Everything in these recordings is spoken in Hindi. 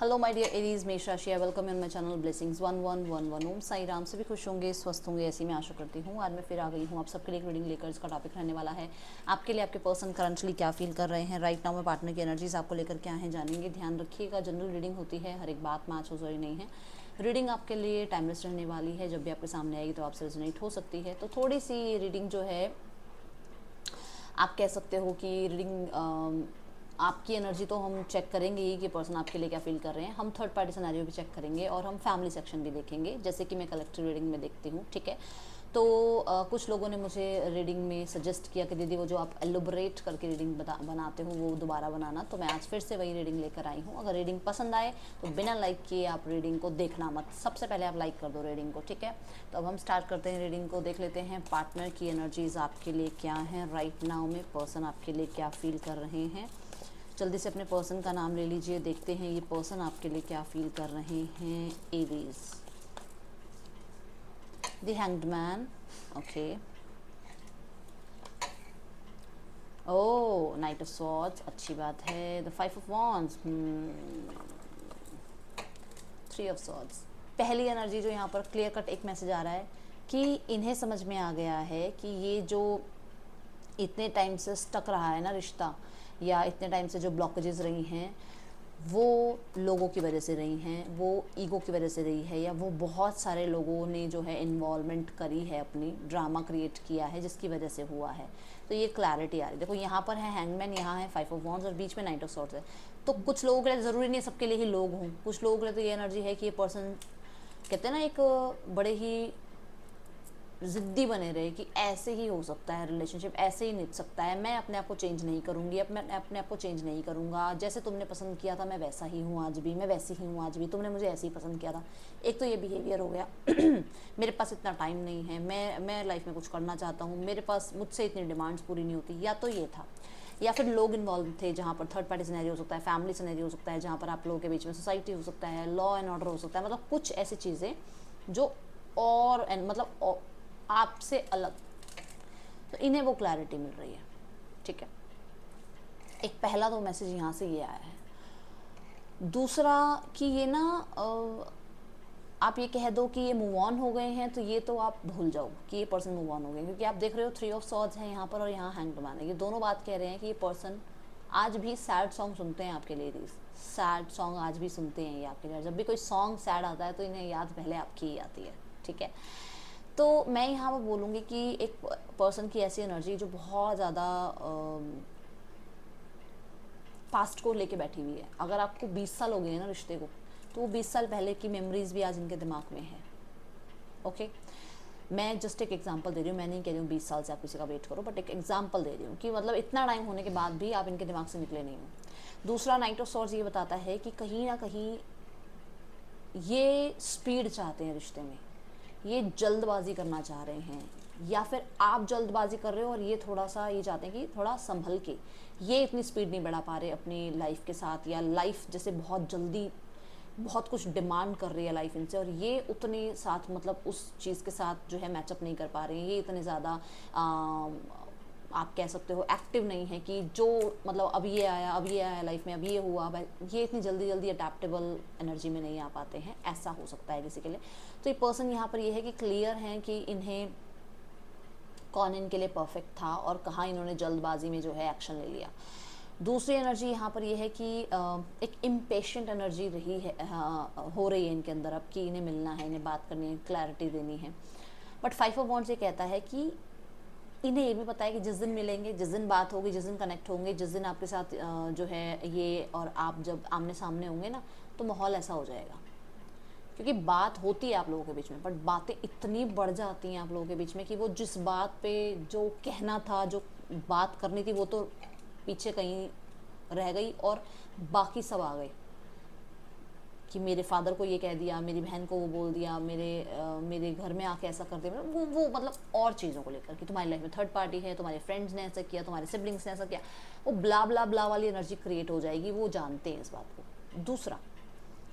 हेलो माय डियर एरीज, मेष राशि, welcome in my channel blessings 1111। ओम साई राम। सभी खुश होंगे, स्वस्थ होंगे, ऐसी मैं आशा करती हूँ। आज मैं फिर आ गई हूँ आप सबके लिए एक रीडिंग लेकर। इसका टॉपिक रहने वाला है आपके लिए आपके पर्सन करंटली क्या फील कर रहे हैं राइट नाउ में। पार्टनर की एनर्जीज आपको लेकर क्या है जानेंगे। ध्यान रखिएगा, जनरल रीडिंग होती है, हर एक बात मैच हो जरूरी नहीं है। रीडिंग आपके लिए टाइमलेस रहने वाली है, जब भी आपके सामने आएगी तो आपसे रेजोनेट हो सकती है। तो थोड़ी सी रीडिंग जो है, आप कह सकते हो कि रीडिंग आपकी एनर्जी तो हम चेक करेंगे ही कि पर्सन आपके लिए क्या फील कर रहे हैं। हम थर्ड पार्टी सिनेरियो भी चेक करेंगे और हम फैमिली सेक्शन भी देखेंगे, जैसे कि मैं कलेक्टिव रीडिंग में देखती हूँ। ठीक है, तो कुछ लोगों ने मुझे रीडिंग में सजेस्ट किया कि दीदी वो जो आप एलोबरेट करके रीडिंग बनाते हो वो दोबारा बनाना, तो मैं आज फिर से वही रीडिंग लेकर आई हूँ। अगर रीडिंग पसंद आए तो बिना लाइक किए आप रीडिंग को देखना मत, सबसे पहले आप लाइक कर दो रीडिंग को। ठीक है, तो अब हम स्टार्ट करते हैं रीडिंग को। देख लेते हैं पार्टनर की एनर्जीज आपके लिए क्या हैं राइट नाउ में, पर्सन आपके लिए क्या फील कर रहे हैं। जल्दी से अपने पर्सन का नाम ले लीजिए, देखते हैं ये पर्सन आपके लिए क्या फील कर रहे हैं। Aries, the hanged man, okay, oh knight of swords, अच्छी बात है। The five of wands, three of swords. पहली एनर्जी जो यहाँ पर क्लियर कट एक मैसेज आ रहा है कि इन्हें समझ में आ गया है कि ये जो इतने टाइम से स्टक रहा है ना रिश्ता, या इतने टाइम से जो ब्लॉकेजेस रही हैं वो लोगों की वजह से रही हैं, वो ईगो की वजह से रही है, या वो बहुत सारे लोगों ने जो है इन्वॉल्वमेंट करी है, अपनी ड्रामा क्रिएट किया है जिसकी वजह से हुआ है। तो ये क्लैरिटी आ रही है। देखो यहाँ पर है हैंगमैन, यहाँ है फाइव ऑफ वॉन्ड्स और बीच में नाइट ऑफ सॉर्ड्स है। तो कुछ लोगों के लिए ज़रूरी नहीं है सबके लिए ही लोग हों, कुछ लोगों के लिए तो ये एनर्जी है कि ये पर्सन कहते हैं ना एक बड़े ही ज़िद्दी बने रहे कि ऐसे ही हो सकता है, रिलेशनशिप ऐसे ही निभ सकता है, मैं अपने आप को चेंज नहीं करूँगी, अपने आप को चेंज नहीं करूँगा, जैसे तुमने पसंद किया था मैं वैसा ही हूँ आज भी, मैं वैसी ही हूँ आज भी, तुमने मुझे ऐसे ही पसंद किया था। एक तो ये बिहेवियर हो गया मेरे पास इतना टाइम नहीं है, मैं लाइफ में कुछ करना चाहता हूँ, मेरे पास मुझसे इतनी डिमांड्स पूरी नहीं होती, या तो ये था। या फिर लोग इन्वॉल्व थे, जहाँ पर थर्ड पार्टी सिनेरियो हो सकता है, फैमिली सिनेरियो हो सकता है, जहाँ पर आप लोगों के बीच में सोसाइटी हो सकता है, लॉ एंड ऑर्डर हो सकता है, मतलब कुछ ऐसी चीज़ें जो और मतलब आपसे अलग, तो इन्हें वो क्लैरिटी मिल रही है। ठीक है, एक पहला तो मैसेज यहाँ से ये आया है। दूसरा कि ये ना आप ये कह दो कि ये मूव ऑन हो गए हैं, तो ये तो आप भूल जाओ कि ये पर्सन मूव ऑन हो गए, क्योंकि आप देख रहे हो थ्री ऑफ सॉर्ड्स है यहाँ पर और यहाँ हैंग्ड मैन है। ये दोनों बात कह रहे हैं कि ये पर्सन आज भी सैड सॉन्ग सुनते हैं आपके लिए। सैड सॉन्ग आज भी सुनते हैं ये आपके लिए। जब भी कोई सॉन्ग सैड आता है तो इन्हें याद पहले आपकी ही आती है। ठीक है, तो मैं यहाँ पर बोलूँगी कि एक पर्सन की ऐसी एनर्जी जो बहुत ज़्यादा पास्ट को लेके बैठी हुई है। अगर आपको 20 साल हो गए हैं ना रिश्ते को, तो वो 20 साल पहले की मेमोरीज भी आज इनके दिमाग में है। ओके, मैं जस्ट एक एग्जांपल दे रही हूँ, मैं नहीं कह रही हूँ 20 साल से आप किसी का वेट करो, बट एक एग्जांपल दे रही हूँ कि मतलब इतना टाइम होने के बाद भी आप इनके दिमाग से निकले नहीं हो। दूसरा, नाइट ऑफ सॉर्ड्स ये बताता है कि कहीं ना कहीं ये स्पीड चाहते हैं रिश्ते में, ये जल्दबाजी करना चाह रहे हैं, या फिर आप जल्दबाजी कर रहे हो और ये थोड़ा सा ये चाहते हैं कि थोड़ा संभल के, ये इतनी स्पीड नहीं बढ़ा पा रहे अपनी लाइफ के साथ, या लाइफ जैसे बहुत जल्दी बहुत कुछ डिमांड कर रही है लाइफ इनसे, और ये उतने साथ मतलब उस चीज़ के साथ जो है मैचअप नहीं कर पा रहे हैं। ये इतने ज़्यादा आप कह सकते हो एक्टिव नहीं है कि जो मतलब अब ये आया लाइफ में, अब ये हुआ, ये इतनी जल्दी जल्दी अडेप्टेबल एनर्जी में नहीं आ पाते हैं, ऐसा हो सकता है किसी के लिए। तो ये पर्सन यहाँ पर ये है कि क्लियर है कि इन्हें कौन इनके लिए परफेक्ट था और कहाँ इन्होंने जल्दबाजी में जो है एक्शन ले लिया। दूसरी एनर्जी यहाँ पर यह है कि एक इम्पेशेंट एनर्जी रही है, हो रही है इनके अंदर अब, कि इन्हें मिलना है, इन्हें बात करनी है, क्लैरिटी देनी है। बट फाइव ऑफ वॉन्ड्स ये कहता है कि इन्हें ये भी पता है कि जिस दिन मिलेंगे, जिस दिन बात होगी, जिस दिन कनेक्ट होंगे, जिस दिन आपके साथ जो है ये और आप जब आमने सामने होंगे ना, तो माहौल ऐसा हो जाएगा। क्योंकि बात होती है आप लोगों के बीच में, बट बातें इतनी बढ़ जाती हैं आप लोगों के बीच में कि वो जिस बात पे जो कहना था, जो बात करनी थी, वो तो पीछे कहीं रह गई और बाकी सब आ गए कि मेरे फादर को ये कह दिया, मेरी बहन को वो बोल दिया, मेरे घर में आके ऐसा कर दिया, वो मतलब और चीज़ों को लेकर कि तुम्हारी लाइफ में थर्ड पार्टी है, तुम्हारे फ्रेंड्स ने ऐसा किया, तुम्हारे सिबलिंग्स ने ऐसा किया, वो ब्ला ब्ला ब्ला वाली एनर्जी क्रिएट हो जाएगी, वो जानते हैं इस बात को। दूसरा,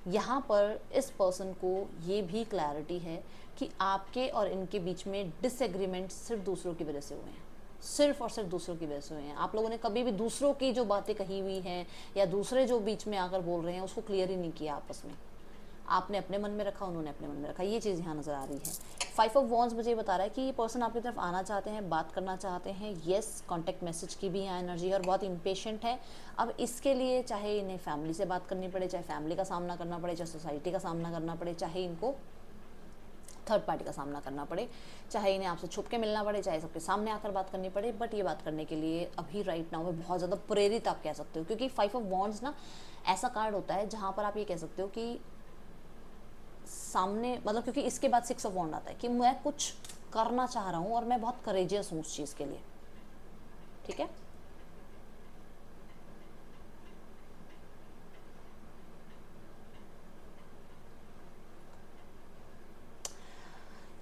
यहाँ पर इस पर्सन को ये भी क्लैरिटी है कि आपके और इनके बीच में डिसएग्रीमेंट सिर्फ दूसरों की वजह से हुए हैं। सिर्फ और सिर्फ दूसरों की वजह से हुए हैं। आप लोगों ने कभी भी दूसरों की जो बातें कही हुई हैं या दूसरे जो बीच में आकर बोल रहे हैं उसको क्लियर ही नहीं किया आपस में। आपने अपने मन में रखा, उन्होंने अपने मन में रखा, ये चीज़ यहाँ नज़र आ रही है। 5 ऑफ वॉन्ड्स मुझे बता रहा है कि ये पर्सन आपकी तरफ आना चाहते हैं, बात करना चाहते हैं। येस, कॉन्टेक्ट मैसेज की भी यहाँ एनर्जी है और बहुत इम्पेशेंट है। अब इसके लिए चाहे इन्हें फैमिली से बात करनी पड़े, चाहे फैमिली का सामना करना पड़े, चाहे सोसाइटी का सामना करना पड़े, चाहे इनको थर्ड पार्टी का सामना करना पड़े, चाहे इन्हें आपसे छुप के मिलना पड़े, चाहे सबके सामने आकर बात करनी पड़े, बट ये बात करने के लिए अभी राइट नाउ में बहुत ज़्यादा प्रेरित आप कह सकते हो। क्योंकि 5 ऑफ वॉन्ड्स ना ऐसा कार्ड होता है जहाँ पर आप ये कह सकते हो कि सामने, मतलब क्योंकि इसके बाद 6 ऑफ वॉन्ड आता है कि मैं कुछ करना चाह रहा हूँ और मैं बहुत करेजियस हूँ उस चीज़ के लिए। ठीक है,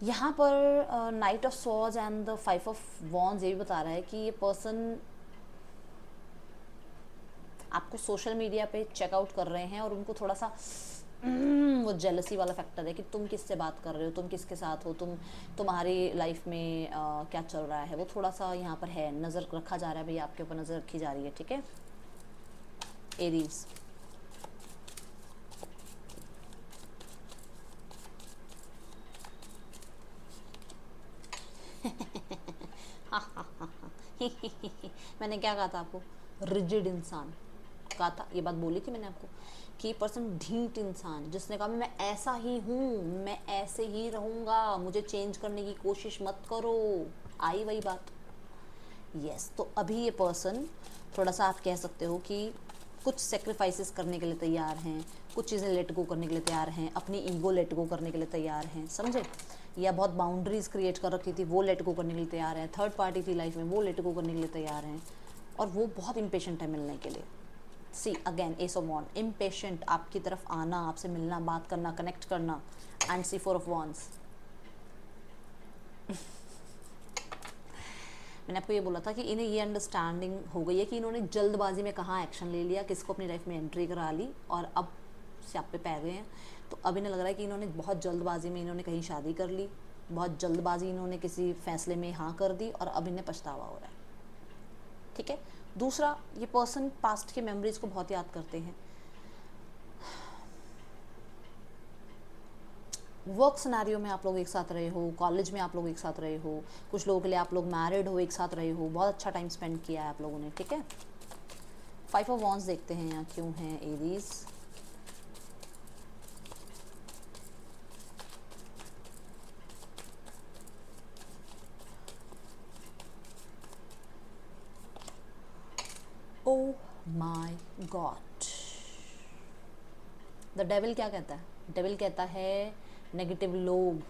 यहाँ पर night of swords and the 5 of wands ये भी बता रहा है कि ये पर्सन आपको सोशल मीडिया पे चेकआउट कर रहे हैं और उनको थोड़ा सा वो जेलसी वाला फैक्टर है कि तुम किससे बात कर रहे हो, तुम किसके साथ हो, तुम्हारी लाइफ में क्या चल रहा है, वो थोड़ा सा यहाँ पर है, नज़र रखा जा रहा है भाई, आपके ऊपर नज़र रखी जा रही है। ठीक है एरीज, मैंने क्या कहा था आपको, रिजिड इंसान कहा था, ये बात बोली थी मैंने आपको कि पर्सन ढीठ इंसान, जिसने कहा मैं ऐसा ही हूँ, मैं ऐसे ही रहूँगा, मुझे चेंज करने की कोशिश मत करो, आई वही बात। यस, तो अभी ये पर्सन थोड़ा सा आप कह सकते हो कि कुछ सेक्रीफाइसेस करने के लिए तैयार हैं, कुछ चीज़ें लेट गो करने के लिए तैयार हैं, अपनी ईगो लेट गो करने के लिए तैयार हैं, समझे, या बहुत बाउंड्रीज क्रिएट कर रखी थी वो लेट गो करने के लिए तैयार हैं, थर्ड पार्टी थी लाइफ में वो लेट गो करने के लिए तैयार हैं, और वो बहुत इम्पेशेंट है मिलने के लिए। See again ace of wands, impatient, आपकी तरफ आना, आपसे मिलना, बात करना, कनेक्ट करना, एंड सी 4 ऑफ वॉन्ड्स। मैंने आपको ये बोला था कि इन्हें ये अंडरस्टैंडिंग हो गई है कि इन्होंने जल्दबाजी में कहाँ एक्शन ले लिया, किसको अपनी लाइफ में एंट्री करा ली और अब स्यापे पै गए हैं। तो अब इन्हें लग रहा है कि इन्होंने बहुत जल्दबाजी में इन्होंने कहीं शादी कर ली, बहुत जल्दबाजी इन्होंने किसी फैसले में हाँ कर दी और अब इन्हें पछतावा हो रहा है। ठीक है, दूसरा, ये पर्सन पास्ट के मेमोरीज को बहुत याद करते हैं। वर्क सिनेरियो में आप लोग एक साथ रहे हो, कॉलेज में आप लोग एक साथ रहे हो, कुछ लोगों के लिए आप लोग मैरिड हो, एक साथ रहे हो, बहुत अच्छा टाइम स्पेंड किया है आप लोगों ने। ठीक है, 5 ऑफ वॉन्ड्स देखते हैं यहाँ क्यों है Aries. Oh my God, the devil क्या कहता है, डेविल कहता है नेगेटिव लोग,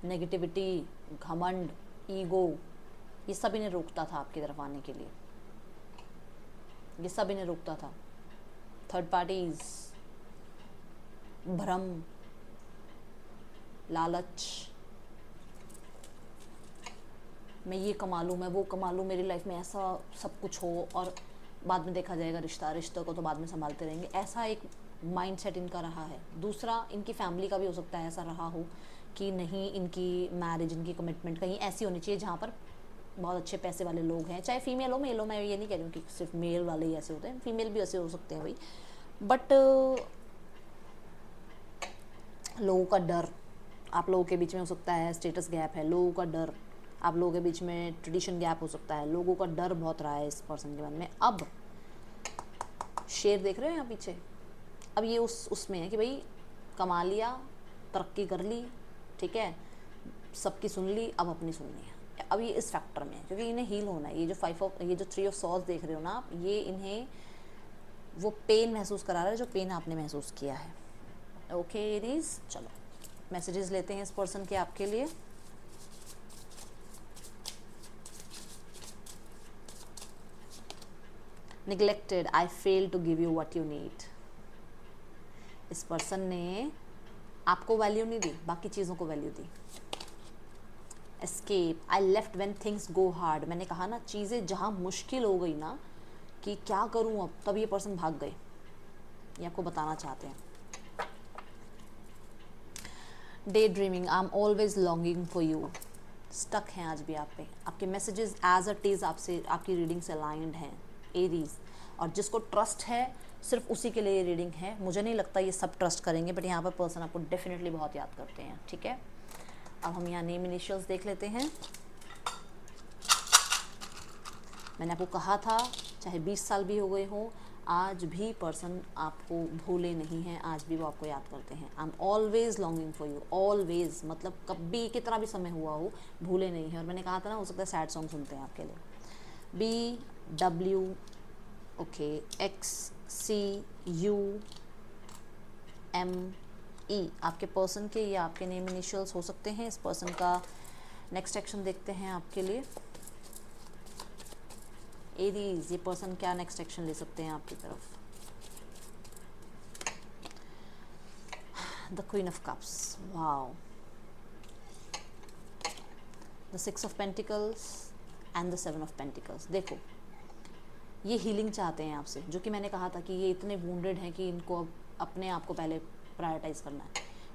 नेगेटिविटी, घमंड, ईगो, ये सब इन्हें रोकता था आपकी तरफ आने के लिए, ये सब इन्हें रोकता था। थर्ड पार्टीज, भ्रम, लालच, मैं ये कमा लूँ, मैं वो कमा लूँ, मेरी लाइफ में ऐसा सब कुछ हो और बाद में देखा जाएगा, रिश्तों को तो बाद में संभालते रहेंगे, ऐसा एक माइंडसेट इनका रहा है। दूसरा, इनकी फैमिली का भी हो सकता है ऐसा रहा हो कि नहीं, इनकी मैरिज, इनकी कमिटमेंट कहीं ऐसी होनी चाहिए जहाँ पर बहुत अच्छे पैसे वाले लोग हैं, चाहे फीमेल हो मेल हो, मैं ये नहीं कह रही हूँ कि सिर्फ मेल वाले ही ऐसे होते हैं, फीमेल भी ऐसे हो सकते हैं भाई, बट लोगों का डर आप लोगों के बीच में हो सकता है, स्टेटस गैप है, लोगों का डर आप लोगों के बीच में, ट्रेडिशन गैप हो सकता है, लोगों का डर बहुत रहा है इस पर्सन के मन में। अब शेर देख रहे हो यहाँ पीछे, अब ये उसमें है कि भाई कमा लिया, तरक्की कर ली, ठीक है, सबकी सुन ली, अब अपनी सुननी है, अब ये इस फैक्टर में है क्योंकि इन्हें हील होना है। ये जो 3 ऑफ सॉर्ड्स देख रहे हो ना आप, ये इन्हें वो पेन महसूस करा रहा है जो पेन आपने महसूस किया है। ओके एरीज, चलो मैसेजेस लेते हैं इस पर्सन के आपके लिए। Neglected, I fail to give you what you need. इस पर्सन ने आपको वैल्यू नहीं दी, बाकी चीज़ों को वैल्यू दी। Escape, I left when things go hard, मैंने कहा ना चीज़ें जहाँ मुश्किल हो गई ना कि क्या करूँ अब, तब ये पर्सन भाग गए, ये आपको बताना चाहते हैं। Daydreaming, I am always longing for you, stuck हैं आज भी आप पे, आपके मैसेजेस एज इट इज़ आपसे, आपकी रीडिंग से अलाइंड हैं एरीज, और जिसको ट्रस्ट है सिर्फ उसी के लिए ये रीडिंग है। मुझे नहीं लगता ये सब ट्रस्ट करेंगे, बट यहाँ पर पर्सन आपको डेफिनेटली बहुत याद करते हैं, ठीक है। अब हम यहाँ नेम इनिशियल्स देख लेते हैं। मैंने आपको कहा था चाहे 20 साल भी हो गए हो, आज भी पर्सन आपको भूले नहीं हैं, आज भी वो आपको याद करते हैं। आई am always longing for you, always, मतलब कभी कितना भी समय हुआ हो भूले नहीं है। और मैंने कहा था ना, हो सकता है सैड सॉन्ग सुनते हैं आपके लिए। BW ओके XCUME आपके पर्सन के या आपके नेम इनिशियल्स हो सकते हैं। इस पर्सन का नेक्स्ट एक्शन देखते हैं आपके लिए। एरीज, ये पर्सन क्या नेक्स्ट एक्शन ले सकते हैं आपकी तरफ। The queen of cups, wow, the 6 of pentacles and the 7 of pentacles. देखो ये हीलिंग चाहते हैं आपसे, जो कि मैंने कहा था कि ये इतने वुंडेड हैं कि इनको अब अपने आप को पहले प्रायोरिटाइज करना है।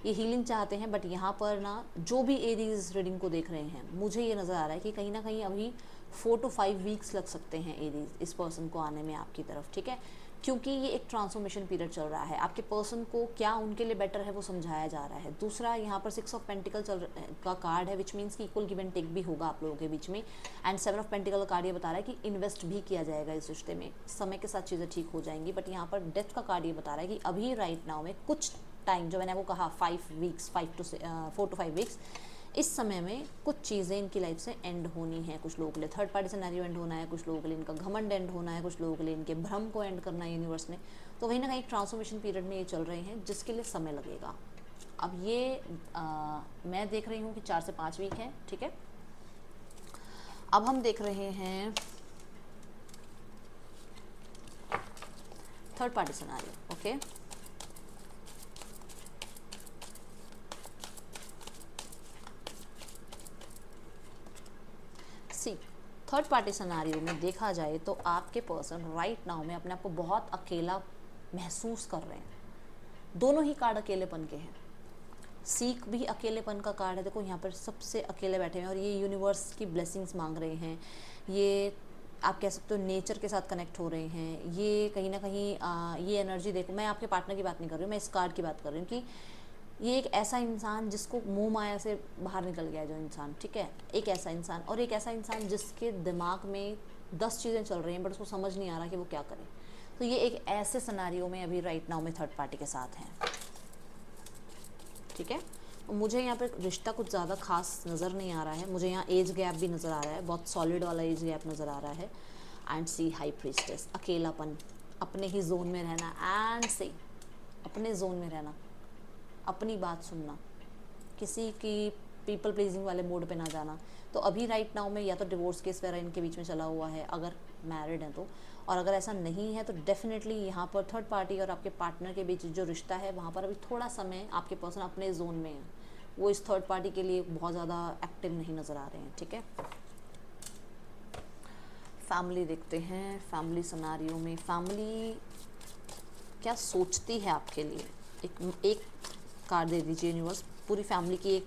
ये हीलिंग चाहते हैं, बट यहाँ पर ना जो भी एरीज रीडिंग को देख रहे हैं, मुझे ये नज़र आ रहा है कि कहीं ना कहीं अभी 4 to 5 वीक्स लग सकते हैं एरीज इस पर्सन को आने में आपकी तरफ, ठीक है। क्योंकि ये एक ट्रांसफॉर्मेशन पीरियड चल रहा है। आपके पर्सन को क्या उनके लिए बेटर है वो समझाया जा रहा है। दूसरा, यहाँ पर 6 ऑफ पेंटिकल का कार्ड है, विच मीन्स कि इक्वल गिव एंड टेक भी होगा आप लोगों के बीच में। एंड 7 ऑफ पेंटिकल का कार्ड ये बता रहा है कि इन्वेस्ट भी किया जाएगा इस रिश्ते में, समय के साथ चीज़ें ठीक हो जाएंगी। बट यहाँ पर डेथ का कार्ड ये बता रहा है कि अभी राइट नाउ में कुछ टाइम, जो मैंने आपको कहा 4 to 5 वीक्स, इस समय में कुछ चीज़ें इनकी लाइफ से एंड होनी है। कुछ लोगों के लिए थर्ड पार्टी सिनेरियो एंड होना है, कुछ लोगों के लिए इनका घमंड एंड होना है, कुछ लोगों के लिए इनके भ्रम को एंड करना है यूनिवर्स ने। तो कहीं ना कहीं ट्रांसफॉर्मेशन पीरियड में ये चल रहे हैं, जिसके लिए समय लगेगा। अब ये मैं देख रही हूँ कि 4 से 5 वीक है, ठीक है। अब हम देख रहे हैं third party scenario, okay. Third party scenario में देखा जाए तो आपके पर्सन राइट नाउ में अपने आप को बहुत अकेला महसूस कर रहे हैं। दोनों ही कार्ड अकेलेपन के हैं। सीख भी अकेलेपन का कार्ड है। देखो यहाँ पर सबसे अकेले बैठे हैं और ये यूनिवर्स की ब्लेसिंग्स मांग रहे हैं। ये आप कह सकते हो नेचर के साथ कनेक्ट हो रहे हैं। ये कहीं ना कहीं ये एनर्जी, देखो मैं आपके पार्टनर की बात नहीं कर रही हूँ, मैं इस कार्ड की बात कर रही हूँ कि ये एक ऐसा इंसान जिसको मोह माया से बाहर निकल गया है जो इंसान, ठीक है। एक ऐसा इंसान, और एक ऐसा इंसान जिसके दिमाग में 10 चीज़ें चल रही हैं बट उसको समझ नहीं आ रहा कि वो क्या करे। तो ये एक ऐसे सिनेरियो में अभी राइट नाउ में थर्ड पार्टी के साथ हैं, ठीक है। मुझे यहाँ पे रिश्ता कुछ ज़्यादा खास नज़र नहीं आ रहा है। मुझे यहाँ एज गैप भी नज़र आ रहा है, बहुत सॉलिड वाला एज गैप नज़र आ रहा है। एंड सी हाई प्रीस्टेस, अकेलापन, अपने ही जोन में रहना। एंड सी अपने जोन में रहना, अपनी बात सुनना, किसी की पीपल प्लीजिंग वाले मोड पे ना जाना। तो अभी राइट नाउ में या तो डिवोर्स केस वगैरह इनके बीच में चला हुआ है अगर मैरिड हैं तो, और अगर ऐसा नहीं है तो डेफिनेटली यहाँ पर थर्ड पार्टी और आपके पार्टनर के बीच जो रिश्ता है वहाँ पर अभी थोड़ा समय आपके पर्सन अपने जोन में है। वो इस थर्ड पार्टी के लिए बहुत ज़्यादा एक्टिव नहीं नज़र आ रहे हैं, ठीक है। फैमिली देखते हैं। फैमिली सिनेरियो में फैमिली क्या सोचती है आपके लिए। एक कार्ड दे दीजिए यूनिवर्स, पूरी फैमिली की एक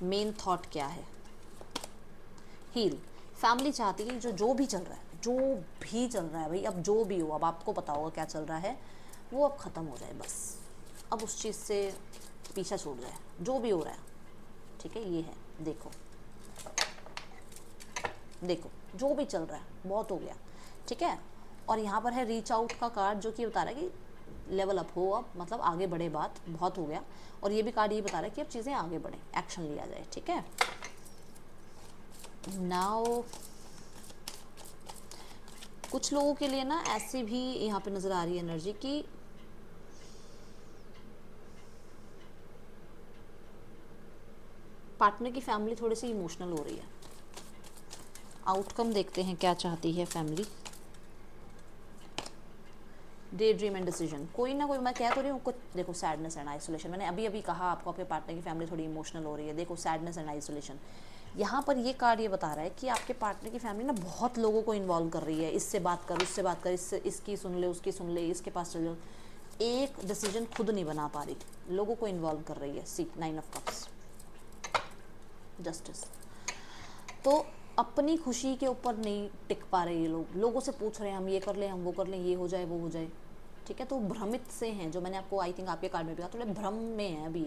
मेन थॉट क्या है। हील। फैमिली चाहती है जो भी चल रहा है, जो भी चल रहा है भाई, अब जो भी हो, अब आपको पता होगा क्या चल रहा है, वो अब ख़त्म हो जाए बस। अब उस चीज़ से पीछा छूट जाए, जो भी हो रहा है, ठीक है। ये है, देखो देखो जो भी चल रहा है बहुत हो गया, ठीक है। और यहाँ पर है रीच आउट का कार्ड, जो कि बता रहा है कि लेवल अप हो, अब मतलब आगे बढ़े, बात बहुत हो गया। और ये भी कार्ड ये बता रहा है कि अब चीज़ें आगे बढ़े, एक्शन लिया जाए, ठीक है। नाउ कुछ लोगों के लिए ना ऐसी भी यहाँ पे नज़र आ रही है एनर्जी कि पार्टनर की फैमिली थोड़ी सी इमोशनल हो रही है। आउटकम देखते हैं क्या चाहती है family. Day dream and decision, कोई ना कोई, मैं कह तो रही हूँ कुछ। देखो सैडनेस एंड आइसोलेशन, मैंने अभी अभी कहा आपको आपके पार्टनर की फैमिली थोड़ी इमोशनल हो रही है। देखो सैडनेस एंड आइसोलेशन, यहाँ पर ये कार्ड ये बता रहा है कि आपके पार्टनर की फैमिली ना बहुत लोगों को इन्वॉल्व कर रही है। इससे बात कर, उससे बात कर, इससे इसकी सुन ले, उसकी सुन ले, इसके पास चल जाओ। एक डिसीजन खुद नहीं बना पा रही, लोगों को इन्वॉल्व कर रही है। सी 9 ऑफ कप्स, जस्टिस। तो अपनी खुशी के ऊपर नहीं टिक पा रहे ये लोग, लोगों से पूछ रहे हैं हम ये कर लें, हम वो कर लें, ये हो जाए वो हो जाए, ठीक है। तो भ्रमित से हैं, जो मैंने आपको आई थिंक आपके कार्ड में भी कहा, थोड़े भ्रम में है अभी।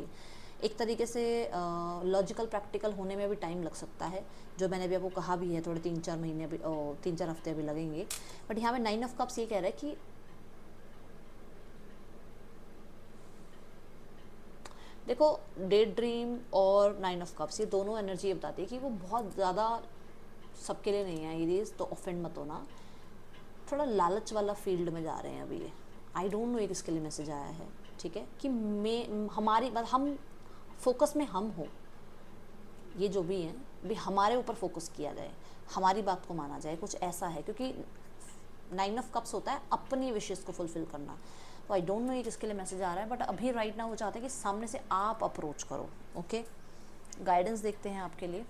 एक तरीके से लॉजिकल प्रैक्टिकल होने में भी टाइम लग सकता है, जो मैंने अभी आपको कहा भी है, थोड़े 3-4 महीने अभी 3-4 हफ्ते अभी लगेंगे। बट यहाँ पे 9 ऑफ कप्स ये कह रहा है कि देखो, डे ड्रीम और 9 ऑफ कप्स, ये दोनों एनर्जी ये बताती है कि वो बहुत ज़्यादा सबके लिए नहीं है ये, तो ऑफेंड मत होना, थोड़ा लालच वाला फील्ड में जा रहे हैं अभी ये। आई डोंट नो ये किसके लिए मैसेज आया है, ठीक है, कि मैं हमारी बात, हम फोकस में हम हो, ये जो भी हैं भी हमारे ऊपर फोकस किया जाए, हमारी बात को माना जाए, कुछ ऐसा है। क्योंकि 9 ऑफ कप्स होता है अपनी विशेष को फुलफिल करना। तो आई डोंट नो ये किसके लिए मैसेज आ रहा है, बट अभी राइट नाउ वो चाहते हैं कि सामने से आप अप्रोच करो। ओके, गाइडेंस देखते हैं आपके लिए।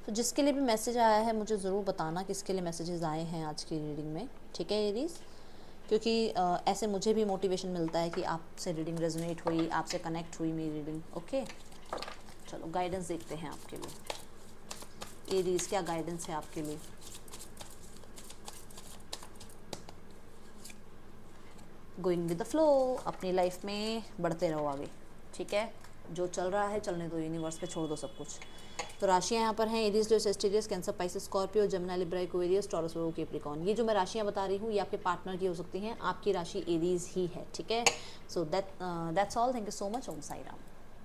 तो जिसके लिए भी मैसेज आया है मुझे ज़रूर बताना किसके लिए मैसेजेस आए हैं आज की रीडिंग में, ठीक है एरीज, क्योंकि ऐसे मुझे भी मोटिवेशन मिलता है कि आपसे रीडिंग रेजोनेट हुई, आपसे कनेक्ट हुई मेरी रीडिंग। ओके, चलो गाइडेंस देखते हैं आपके लिए। एरीज, क्या गाइडेंस है आपके लिए? गोइंग विद द फ्लो, अपनी लाइफ में बढ़ते रहो आगे, ठीक है। जो चल रहा है चलने दो, यूनिवर्स पे छोड़ दो सब कुछ। तो राशियाँ यहाँ पर हैं Aries, Leo, Sagittarius, Cancer, Pisces, Scorpio, Gemini, Libra, Aquarius, Taurus, Virgo, Capricorn. ये जो मैं राशियाँ बता रही हूँ ये आपके पार्टनर की हो सकती हैं, आपकी राशि एरीज ही है, ठीक है। So that's all, thank you so much, Om Sai Ram.